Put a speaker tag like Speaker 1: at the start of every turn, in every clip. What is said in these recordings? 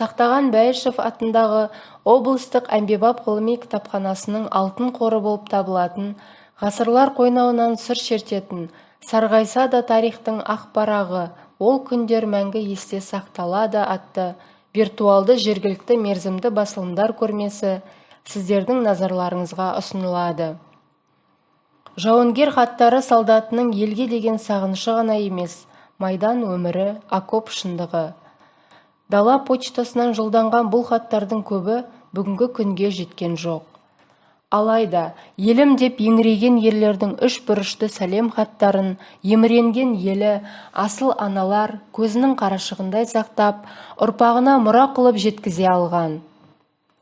Speaker 1: Сақтаған Бәйішев атындағы облыстық әмбебап ғылыми кітапханасының алтын қоры болып табылатын, ғасырлар қойнауынан сыр шертетін, сарғайса да тарихтың ақ парағы, ол күндер мәңгі есте сақталады атты виртуалды жергілікті мерзімді басылымдар көрмесі сіздердің назарларыңызға ұсынылады. Жауынгер хаттары солдатының елге деген сағынышы ғана емес, майдан өмірі, окоп шындығы. Дала почтасынан жолданған бұл хаттардың көбі бүгінгі күнге жеткен жоқ. Алайда, елім деп еңіреген ерлердің үш бұрышты сәлем хаттарын еміренген елі, асыл аналар көзінің қарашығындай сақтап, ұрпағына мұра қылып жеткізе алған.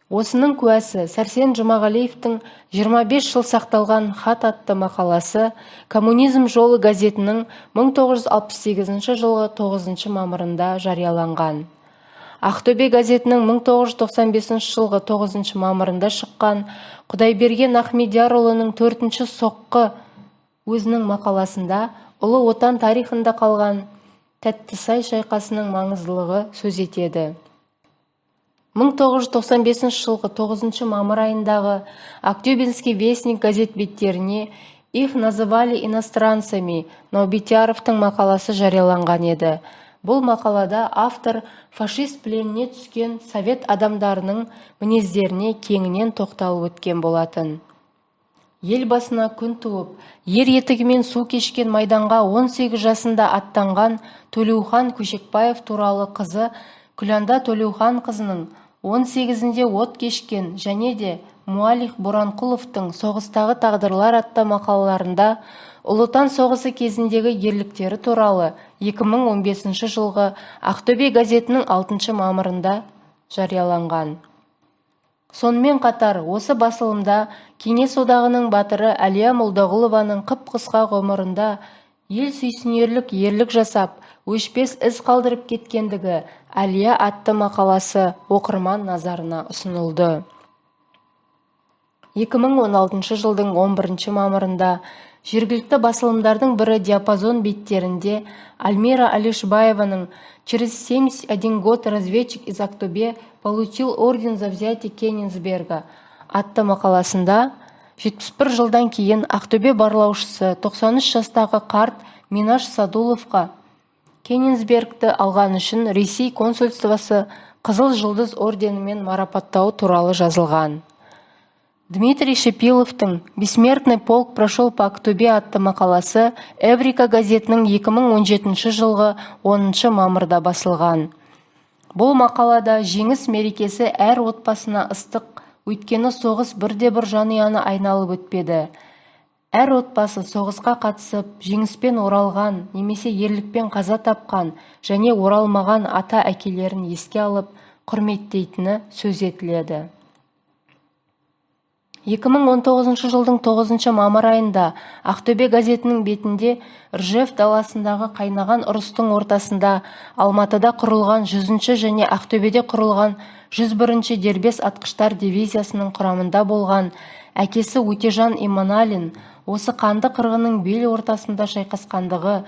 Speaker 1: Осының куәсі Сәрсен Жұмағалиевтің 25 жыл сақталған хат атты мақаласы Коммунизм жолы газетінің 1968 жылғы 9 мамырында жарияланған. Ақтөбе газетінің 1995 жылғы 9 мамырында шыққан Құдайберген Ахмедиярұлының 4-ші соққы өзінің мақаласында ұлы отан тарихында қалған Тәттісай шайқасының маңыздылығы сөз етеді. 1995 жылғы 9 мамыр айындағы Актюбинский вестник газет беттеріне «Их называли иностранцами» Наубетяровтың мақаласы жарияланған еді. Бұл мақалада автор фашист пленіне түскен совет адамдарының мінездеріне кеңінен тоқталып өткен болатын. Ел басына күн туып, ер етігімен су кешкен майданға 18 жасында аттанған Төлеухан Көшекбаев туралы қызы Күланда Төлеухан қызының 18-інде от кешкен және де Муалих Боранқұловтың соғыстағы тағдырлар атты мақалаларында Ұлы Отан соғысы кезіндегі ерліктері туралы 2015 жылғы Ақтөбе газетінің 6 мамырында жарияланған. Сонымен қатар, осы басылымда Кеңес одағының батыры Әлия Молдағұлованың қып-қысқа ғұмырында ел сүйсінерлік ерлік жасап, өшпес із қалдырып кеткендігі Әлия атты мақаласы оқырман назарына ұсынылды. 2016 жылдың 11 мамырында жергілікті басылымдардың бірі диапазон беттерінде Альмира Алишбаеваның «Через 71 год разведчик из Актобе получил орден за взятие Кенигсберга» атты мақаласында 71 жылдан кейін Ақтөбе барлаушысы 93 жастағы қарт Минаш Садуловқа Кенигсбергті алған үшін Ресей консульствосы Қызыл жұлдыз орденімен марапаттау туралы жазылған. Дмитрий Шипиловтың «Бессмертный полк прошел по Актобе» атты мақаласы Эврика газетінің 2017 жылғы 10 мамырда басылған. Бұл мақалада жеңіс мерекесі әр отбасына ыстық, өйткені соғыс бірде-бір жанұяны айналып өтпеді. Әр отбасы соғысқа қатысып, жеңіспен оралған, немесе ерлікпен қаза тапқан және оралмаған ата-әкелерін еске алып, құрметтейтіні сөз етіледі. 2019 жылдың 9 мамыр айында Ақтөбе газетінің бетінде Ржев даласындағы қайнаған ұрыстың ортасында Алматыда құрылған 100-ші және Ақтөбеде құрылған 101-ші дербес атқыштар дивизиясының құрамында болған әкесі Өтежан Иманалин осы қанды қырғынның бел ортасында шайқасқандығы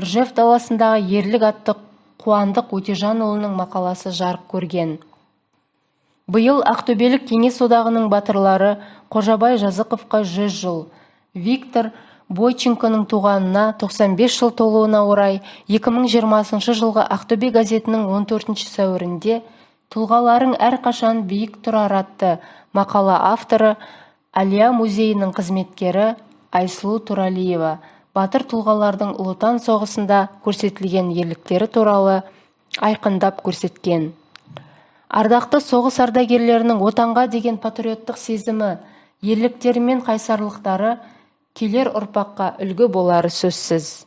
Speaker 1: Ржев даласындағы ерлік атты Қуандық Өтежанұлының мақаласы жарық көрген. Биыл Ақтөбелік Кеңес одағының батырлары Қожабай Жазықовқа 100 жыл, Виктор Бойченконың туғанына 95 жыл толуына орай 2020 жылғы Ақтөбе газетінің 14 сәуірінде «Тұлғаларың әрқашан биік тұрар» атты мақала авторы Әлия музейінің қызметкері Айсұлу Туралиева батыр тұлғалардың Ұлы Отан соғысында көрсетілген ерліктері туралы айқындап көрсеткен. Ардақты соғыс ардагерлерінің отанға деген патриоттық сезімі, ерліктері мен қайсарлықтары келер ұрпаққа үлгі болары сөзсіз.